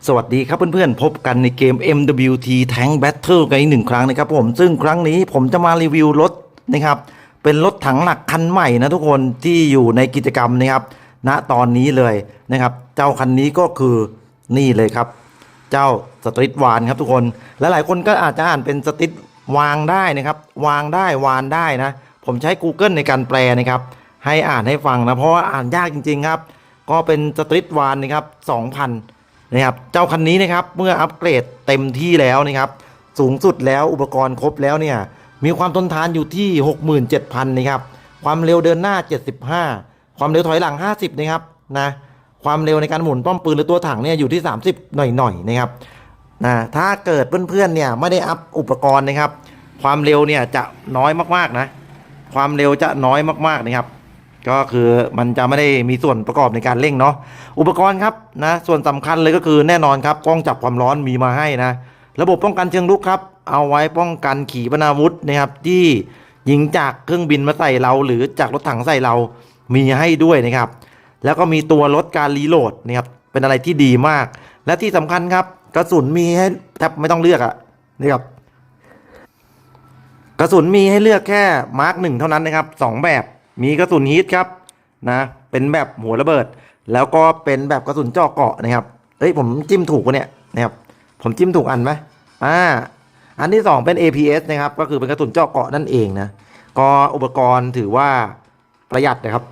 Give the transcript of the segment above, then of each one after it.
สวัสดีครับเพื่อนๆพบกันในเกม MWT Tank Battle กันอีกหนึ่งครั้งนะครับผมซึ่งครั้งนี้ผมจะมารีวิวรถนะครับเป็นรถถังหนักคันใหม่นะทุกคนที่อยู่ในกิจกรรมนะครับณตอนนี้เลยนะครับเจ้าคันนี้ก็คือนี่เลยครับเจ้าสตรีทวานครับทุกคนและหลายคนก็อาจจะอ่านเป็นสตรีทวางได้นะครับวางได้วานได้นะผมใช้ Google ในการแปลนะครับให้อ่านให้ฟังนะเพราะว่าอ่านยากจริงๆครับก็เป็นสตรีทวานนะครับ 2,000นะครับเจ้าคันนี้นะครับเมื่ออัปเกรดเต็มที่แล้วนะครับสูงสุดแล้วอุปกรณ์ครบแล้วเนี่ยมีความทนทานอยู่ที่ 67,000 นะครับความเร็วเดินหน้า75ความเร็วถอยหลัง50นะครับนะความเร็วในการหมุนป้อมปืนหรือตัวถังเนี่ยอยู่ที่30หน่อยๆนะครับนะถ้าเกิดเพื่อนๆเนี่ยไม่ได้อัพอุปกรณ์นะครับความเร็วเนี่ยจะน้อยมากๆนะความเร็วจะน้อยมากๆนะครับก็คือมันจะไม่ได้มีส่วนประกอบในการเร่งเนาะอุปกรณ์ครับนะส่วนสำคัญเลยก็คือแน่นอนครับกล้องจับความร้อนมีมาให้นะระบบป้องกันเชิงรุกครับเอาไว้ป้องกันขีปนาวุธนะครับที่ยิงจากเครื่องบินมาใส่เราหรือจากรถถังใส่เรามีให้ด้วยนะครับแล้วก็มีตัวลดการรีโหลดนะครับเป็นอะไรที่ดีมากและที่สำคัญครับกระสุนมีให้แทบไม่ต้องเลือกอะนี่ครับกระสุนมีให้เลือกแค่มาร์ก1เท่านั้นนะครับ2แบบมีกระสุนฮีทครับนะเป็นแบบหัวระเบิดแล้วก็เป็นแบบกระสุนเจาะเกาะนะครับเฮ้ยผมจิ้มถูกวะเนี่ยนะครับผมจิ้มถูกอันไหมอันที่2เป็น APS นะครับก็คือเป็นกระสุนเจาะเกาะนั่นเองนะก็อุปกรณ์ถือว่าประหยัดนะครับ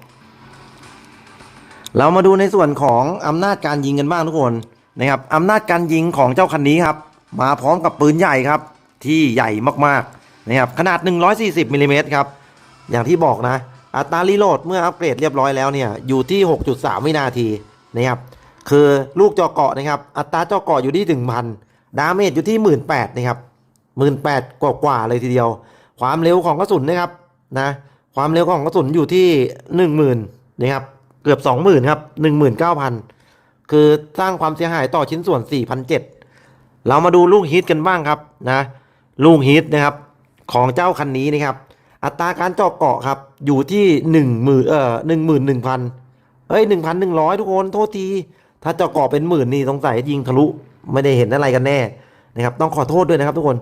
เรามาดูในส่วนของอำนาจการยิงกันบ้างทุกคนนะครับอำนาจการยิงของเจ้าคันนี้ครับมาพร้อมกับปืนใหญ่ครับที่ใหญ่มากๆนะครับขนาด140มิลลิเมตรครับอย่างที่บอกนะอัตรารีโหลดเมื่ออัปเกรดเรียบร้อยแล้วเนี่ยอยู่ที่ 6.3 วินาทีนะครับคือลูกเจาะเกาะนะครับอัตราเจาะเกาะอยู่ที่ 1,000 ดาเมจอยู่ที่ 18,000 นะครับ 18,000 กว่าเลยทีเดียวความเร็วของกระสุนนะครับนะความเร็วของกระสุนอยู่ที่ 10,000 นะครับเกือบ 20,000 ครับ 19,000 คือสร้างความเสียหายต่อชิ้นส่วน 4,700 เรามาดูลูกฮิตกันบ้างครับนะลูกฮิตนะครับของเจ้าคันนี้นะครับอัตราการเจาะเกาะครับอยู่ที่11,000 1,100 ทุกคนโทษทีถ้าเจาะเกาะเป็น10,000นี่สงสัยยิงทะลุไม่ได้เห็นอะไรกันแน่นะครับต้องขอโทษด้วยนะครับทุกคน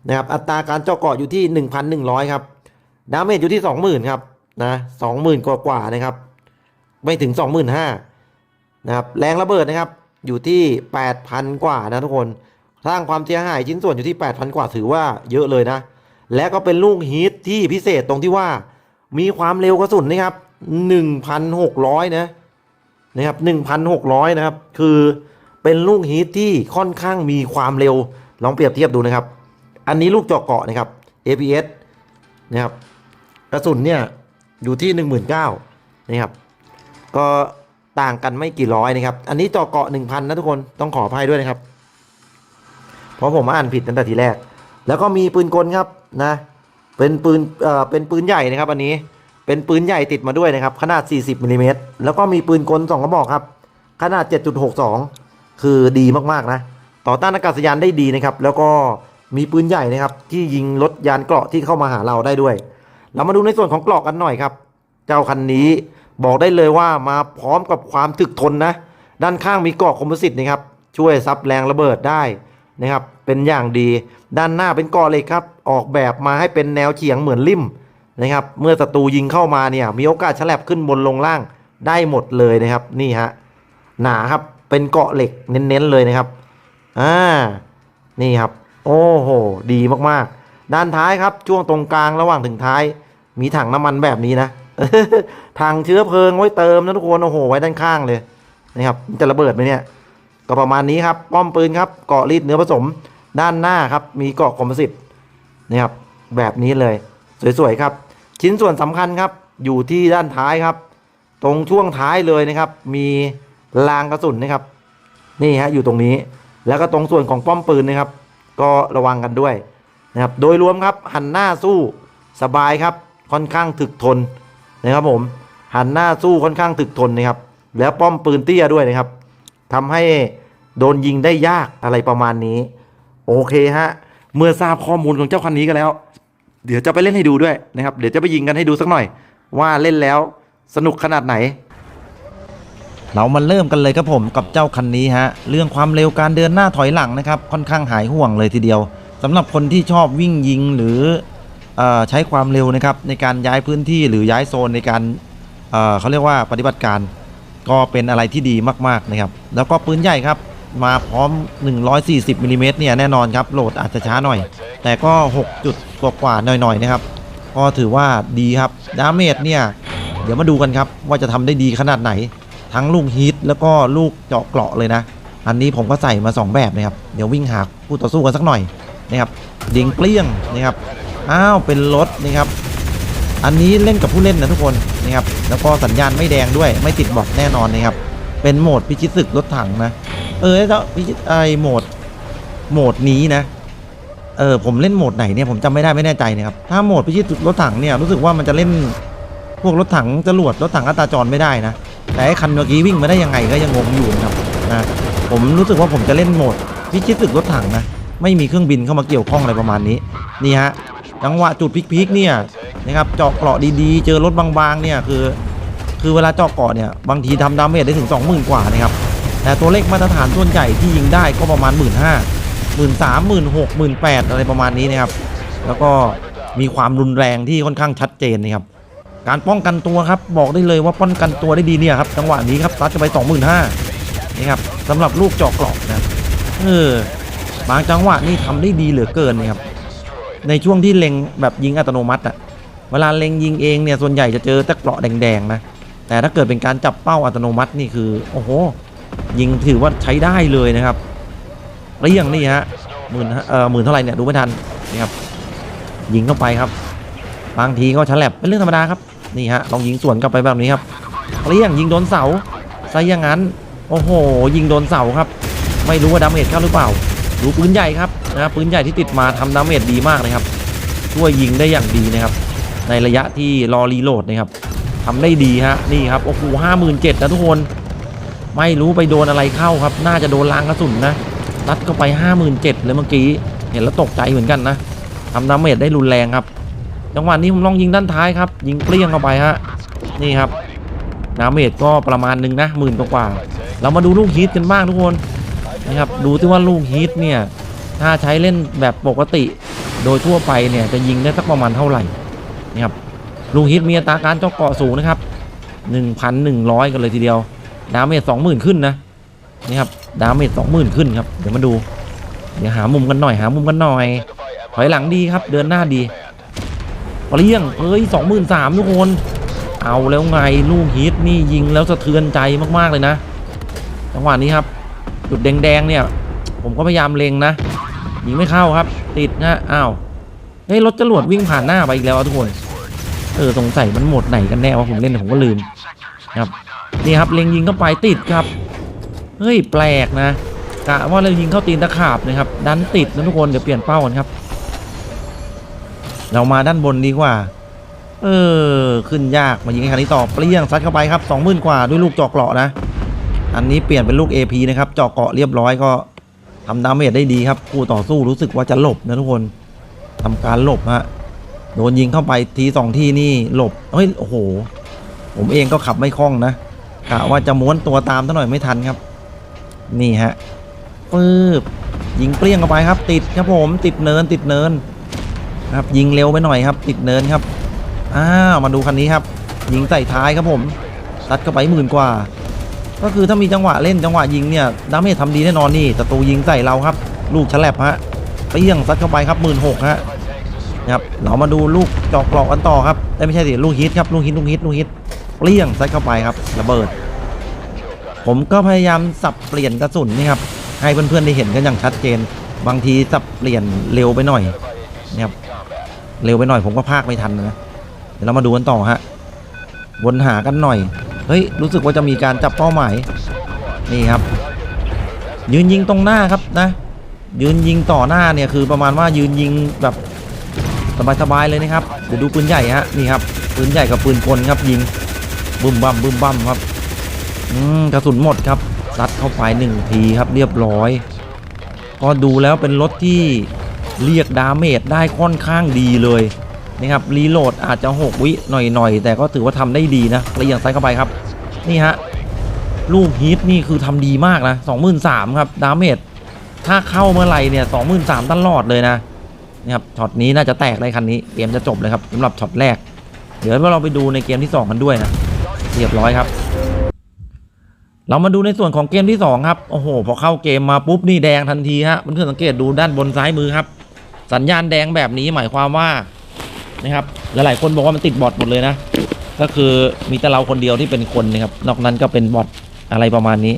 นะครับอัตราการเจาะเกาะอยู่ที่ 1,100 ครับดาเมจอยู่ที่ 20,000 ครับนะ 20,000 กว่านะครับไม่ถึง 25,000 นะครับแรงระเบิดนะครับอยู่ที่ 8,000 กว่านะทุกคนสร้างความเสียหายชิ้นส่วนอยู่ที่ 8,000 กว่าถือว่าเยอะเลยนะและก็เป็นลูกฮีทที่พิเศษตรงที่ว่ามีความเร็วกระสุนนะครับ 1,600 นะครับ 1,600 นะครับคือเป็นลูกฮีทที่ค่อนข้างมีความเร็วลองเปรียบเทียบดูนะครับอันนี้ลูกเจาะเกาะนะครับ APS นะครับกระสุนเนี่ยอยู่ที่ 19,000 นะครับก็ต่างกันไม่กี่ร้อยนะครับอันนี้เจาะเกาะ 1,000 นะทุกคนต้องขออภัยด้วยนะครับเพราะผมอ่านผิดตั้งแต่ทีแรกแล้วก็มีปืนกลครับนะเป็นปืนใหญ่นะครับอันนี้เป็นปืนใหญ่ติดมาด้วยนะครับขนาด40มิลลิเมตรแล้วก็มีปืนกล2กระบอกครับขนาด 7.62 คือดีมากๆนะต่อต้านอากาศยานได้ดีนะครับแล้วก็มีปืนใหญ่นะครับที่ยิงรถยานเกราะที่เข้ามาหาเราได้ด้วยเรามาดูในส่วนของเกราะกันหน่อยครับเจ้าคันนี้บอกได้เลยว่ามาพร้อมกับความถึกทนนะด้านข้างมีเกราะคอมโพสิตนะครับช่วยซับแรงระเบิดได้นะครับเป็นอย่างดีด้านหน้าเป็นเกราะเหล็กครับออกแบบมาให้เป็นแนวเฉียงเหมือนลิ่มนะครับเมื่อศัตรูยิงเข้ามาเนี่ยมีโอกาสฉลับขึ้นบนลงล่างได้หมดเลยนะครับนี่ฮะหนาครับเป็นเกราะเหล็กเน้นๆเลยนะครับนี่ครับโอ้โหดีมากๆด้านท้ายครับช่วงตรงกลางระหว่างถึงท้ายมีถังน้ำมันแบบนี้นะ ถังเชื้อเพลิงไว้เติมนะทุกคนโอ้โหไว้ด้านข้างเลยนะครับจะระเบิดไหมเนี่ยก็ประมาณนี้ครับป้อมปืนครับเกาะรีดเนื้อผสมด้านหน้าครับมีเกาะคอมโพสิตนะครับแบบนี้เลยสวยๆครับชิ้นส่วนสำคัญครับอยู่ที่ด้านท้ายครับตรงช่วงท้ายเลยนะครับมีรางกระสุนนะครับนี่ฮะอยู่ตรงนี้แล้วก็ตรงส่วนของป้อมปืนนะครับก็ระวังกันด้วยนะครับโดยรวมครับหันหน้าสู้สบายครับค่อนข้างถึกทนนะครับผมหันหน้าสู้ค่อนข้างถึกทนนะครับแล้วป้อมปืนเตี้ยด้วยนะครับทำให้โดนยิงได้ยากอะไรประมาณนี้โอเคฮะเมื่อทราบข้อมูลของเจ้าคันนี้กันแล้วเดี๋ยวจะไปเล่นให้ดูด้วยนะครับเดี๋ยวจะไปยิงกันให้ดูสักหน่อยว่าเล่นแล้วสนุกขนาดไหน เรามาเริ่มกันเลยครับผมกับเจ้าคันนี้ฮะเรื่องความเร็วการเดินหน้าถอยหลังนะครับค่อนข้างหายห่วงเลยทีเดียวสำหรับคนที่ชอบวิ่งยิงหรือใช้ความเร็วนะครับในการย้ายพื้นที่หรือย้ายโซนในการเขาเรียกว่าปฏิบัติการก็เป็นอะไรที่ดีมากๆนะครับแล้วก็ปืนใหญ่ครับมาพร้อม140มิลลิเมตรเนี่ยแน่นอนครับโหลดอาจจะช้าหน่อยแต่ก็6จุดกว่าหน่อยๆนะครับก็ถือว่าดีครับดาเมจเนี่ยเดี๋ยวมาดูกันครับว่าจะทำได้ดีขนาดไหนทั้งลูกฮิตแล้วก็ลูกเจาะเกราะเลยนะอันนี้ผมก็ใส่มา2แบบนะครับเดี๋ยววิ่งหาคู่ต่อสู้กันสักหน่อยนะครับยิงเปรี้ยงนะครับอ้าวเป็นรถนะครับอันนี้เล่นกับผู้เล่นนะทุกคนนะครับแล้วก็สัญญาณไม่แดงด้วยไม่ติดบอทแน่นอนนะครับเป็นโหมดพิชิตศึกรถถังนะแล้วพิชิตโหมดนี้นะผมเล่นโหมดไหนเนี่ยผมจำไม่ได้ไม่แน่ใจนะครับถ้าโหมดพิชิตศึกรถถังเนี่ยรู้สึกว่ามันจะเล่นพวกรถถังจรวดรถถังอัตราจรไม่ได้นะแต่ไอ้คันเมื่อกี้วิ่งมาได้ยังไงก็ยังงงอยู่นะครับนะผมรู้สึกว่าผมจะเล่นโหมดพิชิตศึกรถถังนะไม่มีเครื่องบินเข้ามาเกี่ยวข้องอะไรประมาณนี้นี่ฮะจังหวะจุดพลิกๆเนี่ยนะครับเจาะเกราะดีๆเจอรถบางๆเนี่ยคือเวลาเจาะเกราะเนี่ยบางทีทำดาเมจได้ถึง 20,000 กว่านะครับแต่ตัวเลขมาตรฐานส่วนใหญ่ที่ยิงได้ก็ประมาณ 15,000 13,000 16,000 18,000อะไรประมาณนี้นะครับแล้วก็มีความรุนแรงที่ค่อนข้างชัดเจนนะครับการป้องกันตัวครับบอกได้เลยว่าป้องกันตัวได้ดีเนี่ยครับจังหวะนี้ครับซัดจะไป 25,000นี่ครับสำหรับลูกเจาะเกราะนะบางจังหวะนี่ทำได้ดีเหลือเกินนะครับในช่วงที่เล็งแบบยิงอัตโนมัติเวลาเล็งยิงเองเนี่ยส่วนใหญ่จะเจอแต่เกราะแดงๆนะแต่ถ้าเกิดเป็นการจับเป้าอัตโนมัตินี่คือโอ้โหยิงถือว่าใช้ได้เลยนะครับแล้วอย่างนี้ฮะหมื่นเท่าไหร่เนี่ยดูไม่ทันนี่ครับยิงเข้าไปครับบางทีก็ฉลับเป็นเรื่องธรรมดาครับนี่ฮะลองยิงสวนกลับไปแบบนี้ครับแล้วอย่างยิงโดนเสาซะอย่างนั้นโอ้โหยิงโดนเสาครับไม่รู้ว่าดาเมจเข้าหรือเปล่าดูปืนใหญ่ครับนะปืนใหญ่ที่ติดมาทำดาเมจดีมากเลยครับช่วยยิงได้อย่างดีนะครับในระยะที่รอรีโหลดนะครับทำได้ดีฮะนี่ครับโอ้โห57,000นะทุกคนไม่รู้ไปโดนอะไรเข้าครับน่าจะโดนล้างกระสุนนะรัดเข้าไป57,000เลยเมื่อกี้เห็นแล้วตกใจเหมือนกันนะทำดาเมจได้รุนแรงครับจังหวะนี้ผมลองยิงด้านท้ายครับยิงเปรี้ยงเข้าไปฮะนี่ครับดาเมจก็ประมาณนึงนะ10,000กว่าเรามาดูลูกฮิตกันบ้างทุกคนนะครับดูที่ว่าลูกฮิตเนี่ยถ้าใช้เล่นแบบปกติโดยทั่วไปเนี่ยจะยิงได้สักประมาณเท่าไหร่นะครับลูกฮิตมีอัตราการเจาะเกราะสูงนะครับ 1,100 กันเลยทีเดียวดาเมจ 20,000 ขึ้นนะนี่ครับดาเมจ 20,000 ขึ้นครับเดี๋ยวมาดูเดี๋ยวหามุมกันหน่อยถอยหลังดีครับเดินหน้าดีเปรี้ยง23,000ทุกคนเอาแล้วไงลูกฮิตนี่ยิงแล้วสะเทือนใจมากๆเลยนะจังหวะนี้ครับจุดแดงๆเนี่ยผมก็พยายามเล็งนะยิงไม่เข้าครับติดนะอ้าวเฮ้ยรถจรวดวิ่งผ่านหน้าไปอีกแล้วทุกคนสงสัยมันหมดไหนกันแน่ว่าผมเล่นผมก็ลืมครับนี่ครับเล็งยิงเข้าไปติดครับเฮ้ยแปลกนะกะว่าเรายิงเข้าตีนตะขาบนะครับดันติดนะทุกคนเดี๋ยวเปลี่ยนเป้ากันครับเรามาด้านบนดีกว่าขึ้นยากมายิงคันนี้ต่อเปรี้ยงซัดเข้าไปครับ 20,000 กว่าด้วยลูกเจาะเกราะนะอันนี้เปลี่ยนเป็นลูก AP นะครับเจาะเกราะเรียบร้อยก็ทำดาเมจได้ดีครับคู่ต่อสู้รู้สึกว่าจะหลบนะทุกคนทำการหลบฮะโดนยิงเข้าไปที2ทีนี่หลบเฮ้ยโอ้โหผมเองก็ขับไม่คล่องนะกะว่าจะม้วนตัวตามซะหน่อยไม่ทันครับนี่ฮะยิงเปรี้ยงเข้าไปครับติดครับผมติดเนินครับยิงเร็วไปหน่อยครับติดเนินครับมาดูคันนี้ครับยิงใส่ท้ายครับผมซัดเข้าไป10,000 กว่าก็คือถ้ามีจังหวะเล่นจังหวะยิงเนี่ยดาเมจทำดีแน่นอนนี่ศัตรูยิงใส่เราครับลูกฉลับฮะเปรี้ยงซัดเข้าไปครับ16,000ฮะนะครับเรามาดูลูกเจาะเกราะกันต่อครับไม่ใช่สิลูกฮิตครับลูกฮิตเปรี้ยงซัดเข้าไปครับระเบิดผมก็พยายามสับเปลี่ยนกระสุนนี่ครับให้เพื่อนๆได้เห็นกันอย่างชัดเจนบางทีสับเปลี่ยนเร็วไปหน่อยนะครับเร็วไปหน่อยผมก็พากไม่ทันนะเดี๋ยวเรามาดูกันต่อฮะวนหากันหน่อยเฮ้ยรู้สึกว่าจะมีการจับเป้าหมายนี่ครับยืนยิงตรงหน้าครับนะยืนยิงต่อหน้าเนี่ยคือประมาณว่ายืนยิงแบบสบายๆเลยนะครับเดี๋ยวดูปืนใหญ่ฮะนี่ครับปืนใหญ่กับปืนกลครับยิงบึ้มบั่มครับกระสุนหมดครับซัดเข้าไป1ทีครับเรียบร้อยก็ดูแล้วเป็นรถที่เรียกดาเมจได้ค่อนข้างดีเลยนะครับรีโหลดอาจจะ6 วิหน่อยแต่ก็ถือว่าทำได้ดีนะเปรี้ยงใส่เข้าไปครับนี่ฮะ ลูกฮีทนี่คือทำดีมากนะ 23,000ครับดาเมจถ้าเข้าเมื่อไหร่เนี่ย23,000ตลอดเลยนะนะครับช็อตนี้น่าจะแตกเลยคันนี้เกมจะจบเลยครับสำหรับช็อตแรกเดี๋ยวเราไปดูในเกมที่2กันด้วยนะเรียบร้อยครับเรามาดูในส่วนของเกมที่2ครับโอ้โหพอเข้าเกมมาปุ๊บนี่แดงทันทีฮะเพื่อนๆสังเกตดูด้านบนซ้ายมือครับสัญญาณแดงแบบนี้หมายความว่านะครับหลายๆคนบอกว่ามันติดบอทหมดเลยนะก็คือมีแต่เราคนเดียวที่เป็นคนนะครับนอกนั้นก็เป็นบอทอะไรประมาณนี้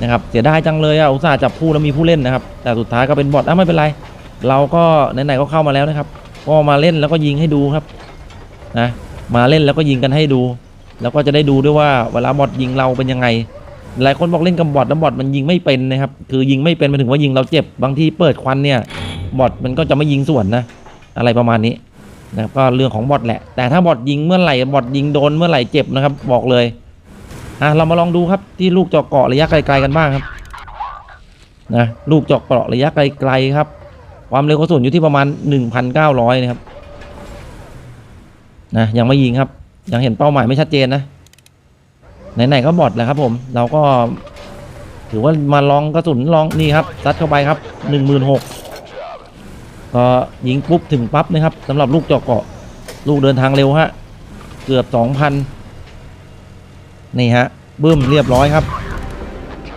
นะครับเสียดายจังเลยอุตส่าห์จับคู่แล้วมีผู้เล่นนะครับแต่สุดท้ายก็เป็นบอทไม่เป็นไรเราก็ไหนๆก็เข้ามาแล้วนะครับก็มาเล่นแล้วก็ยิงให้ดูครับนะมาเล่นแล้วก็ยิงกันให้ดูแล้วก็จะได้ดูด้วยว่าเวลาบอทยิงเราเป็นยังไงหลายคนบอกเล่นกับบอทแล้วบอทมันยิงไม่เป็นนะครับคือยิงไม่เป็นหมายถึงว่ายิงเราเจ็บบางทีเปิดควันเนี่ยบอทมันก็จะไม่ยิงสวนนะอะไรประมาณนี้นะครับก็เรื่องของบอทแหละแต่ถ้าบอทยิงเมื่อไหร่บอทยิงโดนเมื่อไหร่เจ็บนะครับบอกเลยเรามาลองดูครับที่ลูกเจาะเกาะระยะไกลๆกันบ้างครับนะลูกเจาะเกาะระยะไกลๆครับความเร็วกระสุนอยู่ที่ประมาณ 1,900 นะครับนะยังไม่ยิงครับยังเห็นเป้าหมายไม่ชัดเจนนะไหนๆก็บอทแหละครับผมเราก็ถือว่ามาลองกระสุนลองนี่ครับซัดเข้าไปครับ 16,000ก็ยิงปุ๊บถึงปั๊บนะครับสำหรับลูกเจาะเกาะลูกเดินทางเร็วฮะเกือบ 2,000นี่ฮะบึ้มเรียบร้อยครับ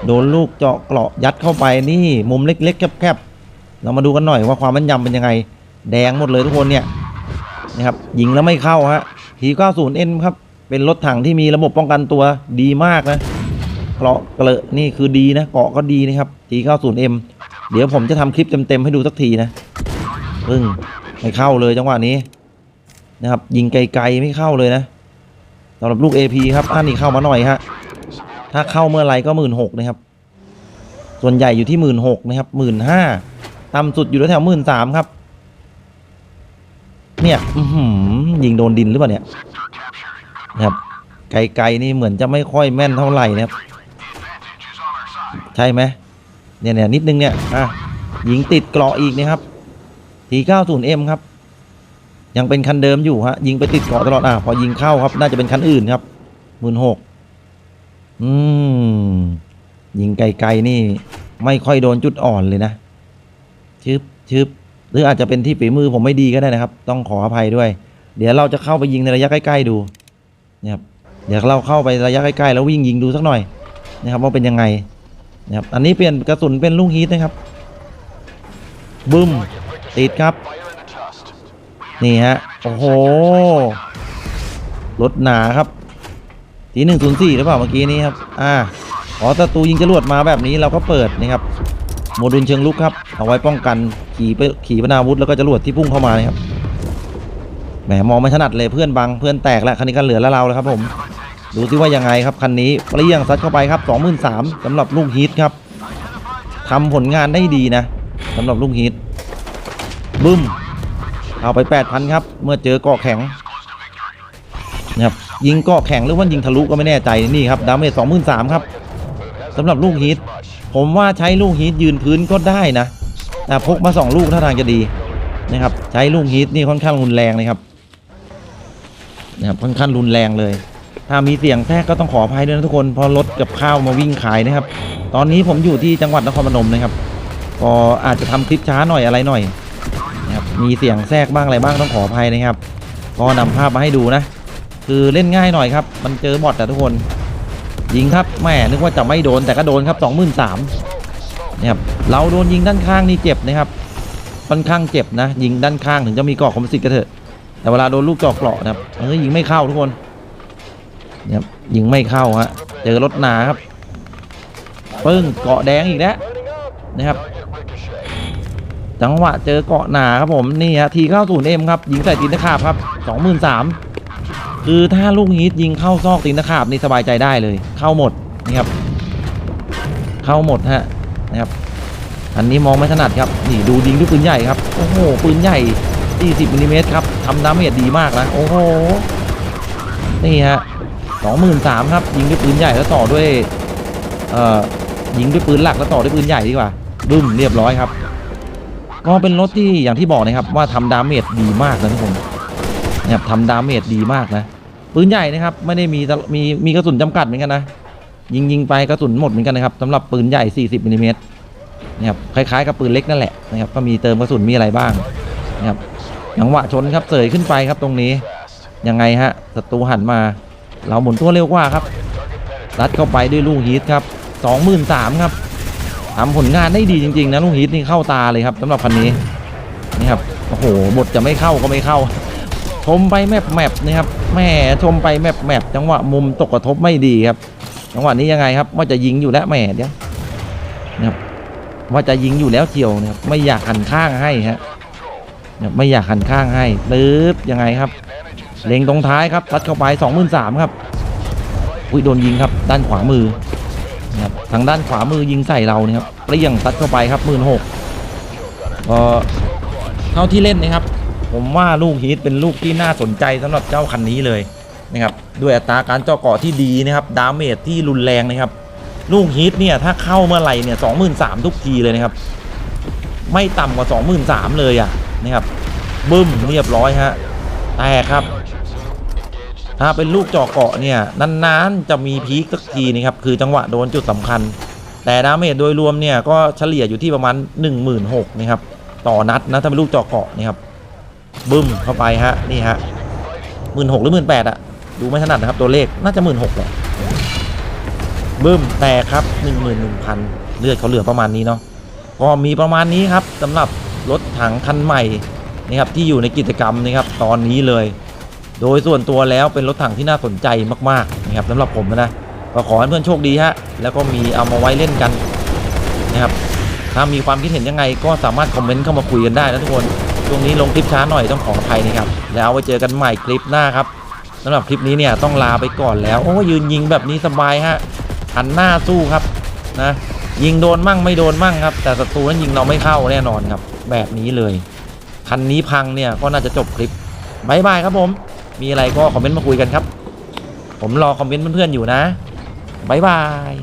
โดนลูกเจาะเกราะยัดเข้าไปนี่มุมเล็กๆแคบๆเรามาดูกันหน่อยว่าความแม่นยำเป็นยังไงแดงหมดเลยทุกคนเนี่ยนะครับยิงแล้วไม่เข้าฮะ T90N ครับเป็นรถถังที่มีระบบป้องกันตัวดีมากนะเกราะเกลอะนี่คือดีนะเกราะก็ดีนะครับ T90M เดี๋ยวผมจะทำคลิปเต็มๆให้ดูสักทีนะไม่เข้าเลยจังหวะนี้นะครับยิงไกลๆไม่เข้าเลยนะสำหรับลูก AP ครับนี่เข้ามาหน่อยฮะถ้าเข้าเมื่อไรก็ 16,000 นะครับส่วนใหญ่อยู่ที่ 16,000 นะครับ 15,000 ต่ำสุดอยู่แถว 13,000 ครับเนี่ยยิงโดนดินหรือเปล่าเนี่ยนะครับไกลๆนี่เหมือนจะไม่ค่อยแม่นเท่าไหร่นะครับใช่ไหมเนี่ยนิดนึงเนี่ยยิงติดเกราะอีกนะครับ T90M ครับยังเป็นคันเดิมอยู่ฮะยิงไปติดเกาะตลอดพอยิงเข้าครับน่าจะเป็นคันอื่นครับ 16,000ยิงไกลๆนี่ไม่ค่อยโดนจุดอ่อนเลยนะชึบหรืออาจจะเป็นที่ฝีมือผมไม่ดีก็ได้นะครับต้องขออภัยด้วยเดี๋ยวเราจะเข้าไปยิงในระยะใกล้ๆดูนะครับเดี๋ยวเราเข้าไประยะใกล้ๆแล้ววิ่งยิงดูสักหน่อยนะครับว่าเป็นยังไงนะครับอันนี้เปลี่ยนกระสุนเป็นลูกฮีทนะครับบึ้มติดครับนี่ฮะโอ้โหรถหนาครับT104หรือเปล่าเมื่อกี้นี้ครับขอศัตรูยิงจรวดมาแบบนี้เราก็เปิดนะครับโมดูลเชิงลุกครับเอาไว้ป้องกันขี่ปนาวุธแล้วก็จรวดที่พุ่งเข้ามานะครับแหมมองไม่ถนัดเลยเพื่อนบังเพื่อนแตกแล้วคันนี้ก็เหลือแล้วเราแล้วครับผมดูซิว่ายังไงครับคันนี้เปรี้ยงซัดเข้าไปครับ 23,000 สำหรับลูกฮีทครับทำผลงานได้ดีนะสำหรับลูกฮีทบึ้มเอาไป 8,000 ครับเมื่อเจอเกาะแข็งนะครับยิงเกาะแข็งหรือว่ายิงทะลุก็ไม่แน่ใจนี่ครับดาเมจ 23,000 ครับสำหรับลูกฮีทผมว่าใช้ลูกฮีทยืนพื้นก็ได้นะแต่พกมา2ลูกท่าทางจะดีนะครับใช้ลูกฮีทนี่ค่อนข้างรุนแรงเลยครับค่อนข้างรุนแรงเลยถ้ามีเสียงแทรกก็ต้องขออภัยด้วยนะทุกคนพอรถกับข้าวมาวิ่งขายนะครับตอนนี้ผมอยู่ที่จังหวัดนครพนมนะครับก็อาจจะทำคลิปช้าหน่อยอะไรหน่อยนะครับมีเสียงแทรกบ้างอะไรบ้างต้องขออภัยนะครับก็นำภาพมาให้ดูนะคือเล่นง่ายหน่อยครับมันเจอบอทแต่ทุกคนยิงครับแม่นึกว่าจะไม่โดนแต่ก็โดนครับ 23,000 นะครับเราโดนยิงด้านข้างนี่เจ็บนะครับค่อนข้างเจ็บนะยิงด้านข้างถึงจะมีเกราะคอมโพสิตก็เถอะแต่เวลาโดนลูกเจาะเกราะนะครับยิงไม่เข้าทุกคนนะครับยิงไม่เข้าฮะเจอรถหนาครับปึ้งเกาะแดงอีกแล้วนะครับจังหวะเจอเกาะหนาครับผมนี่ฮะT90M ครับยิงใส่ตีนตะขาบครับ 23,000 คือถ้าลูกฮีทยิงเข้าซอกตีนตะขาบนี่สบายใจได้เลยเข้าหมดนี่ครับเข้าหมดฮะนะครับอันนี้มองไม่ถนัดครับนี่ดูยิงด้วยปืนใหญ่ครับโอ้โหปืนใหญ่40 มิลลิเมตรครับทำดาเมจดีมากนะโอ้โหนี่ฮะ 23,000 ครับยิงด้วยปืนใหญ่แล้วต่อด้วยยิงด้วยปืนหลักแล้วต่อด้วยปืนใหญ่ดีกว่าบึ้มเรียบร้อยครับก็เป็นรถที่อย่างที่บอกนะครับว่าทำดาเมจดีมากนะทุกคนนะครับทำดาเมจดีมากนะปืนใหญ่นะครับไม่ได้มีกระสุนจำกัดเหมือนกันนะ ยิงไปกระสุนหมดเหมือนกันนะครับสำหรับปืนใหญ่40มิลลิเมตรนะครับคล้ายๆกับปืนเล็กนั่นแหละนะครับก็มีเติมกระสุนมีอะไรบ้างนะครับจังหวะชนครับเสยขึ้นไปครับตรงนี้ยังไงฮะศัตรูหันมาเราหมุนตัวเร็วกว่าครับรัดเข้าไปด้วยลูกฮีทครับ23,000ครับทำผลงานได้ดีจริงๆนะลูกฮีทนี่เข้าตาเลยครับสำหรับคันนี้นี่ครับโอ้โหบทจะไม่เข้าก็ไม่เข้าชมไปแมปนะครับแม่ชมไปแมปจังหวะมุมตกกระทบไม่ดีครับจังหวะนี้ยังไงครับว่าจะยิงอยู่แล้วแม่เดี๋ยวนะครับว่าจะยิงอยู่แล้วเที่ยวนะครับไม่อยากหันข้างให้ฮะไม่อยากหันข้างให้ปึ๊บยังไงครับเล็งตรงท้ายครับตัดเข้าไป23,000ครับอุ้ยโดนยิงครับด้านขวามือนะครับทางด้านขวามือยิงใส่เราเนี่ยครับเปรี้ยงตัดเข้าไปครับ16,000ก็เท่าที่เล่นนะครับผมว่าลูกฮีทเป็นลูกที่น่าสนใจสำหรับเจ้าคันนี้เลยนะครับด้วยอัตราการเจาะเกาะที่ดีนะครับดาเมจที่รุนแรงนะครับลูกฮีทเนี่ยถ้าเข้าเมื่อไหร่เนี่ย23,000ทุกทีเลยนะครับไม่ต่ำกว่า23,000เลยอ่ะนะครับบึ้มเรียบร้อยฮะแต่ครับถ้าเป็นลูกเจาะเกาะเนี่ยนานๆจะมีพีคสักทีนะครับคือจังหวะโดนจุดสำคัญแต่ดาเมจโดยรวมเนี่ยก็เฉลี่ยอยู่ที่ประมาณ 16,000 นะครับต่อนัดนะถ้าเป็นลูกเจาะเกาะนี่ครับบึ้มเข้าไปฮะนี่ฮะ16,000หรือ18,000อ่ะดูไม่ถนัดนะครับตัวเลขน่าจะ16,000แหละบึ้มแตกครับ 11,000 เลือดเขาเหลือประมาณนี้เนาะก็มีประมาณนี้ครับสำหรับรถถังคันใหม่นะครับที่อยู่ในกิจกรรมนะครับตอนนี้เลยโดยส่วนตัวแล้วเป็นรถถังที่น่าสนใจมากๆนะครับสำหรับผมนะก็ขอให้เพื่อนโชคดีฮะแล้วก็มีเอามาไว้เล่นกันนะครับถ้ามีความคิดเห็นยังไงก็สามารถคอมเมนต์เข้ามาคุยกันได้นะทุกคนช่วงนี้ลงคลิปช้าหน่อยต้องขออภัยนะครับแล้วไว้เจอกันใหม่คลิปหน้าครับสำหรับคลิปนี้เนี่ยต้องลาไปก่อนแล้วโอ้ยืนยิงแบบนี้สบายฮะหันหน้าสู้ครับนะยิงโดนมั่งไม่โดนมั่งครับแต่ศัตรูนั้นยิงเราไม่เข้าแน่นอนครับแบบนี้เลยคันนี้พังเนี่ยก็น่าจะจบคลิปบายบายครับผมมีอะไรก็คอมเมนต์มาคุยกันครับผมรอคอมเมนต์เพื่อนๆอยู่นะบายบาย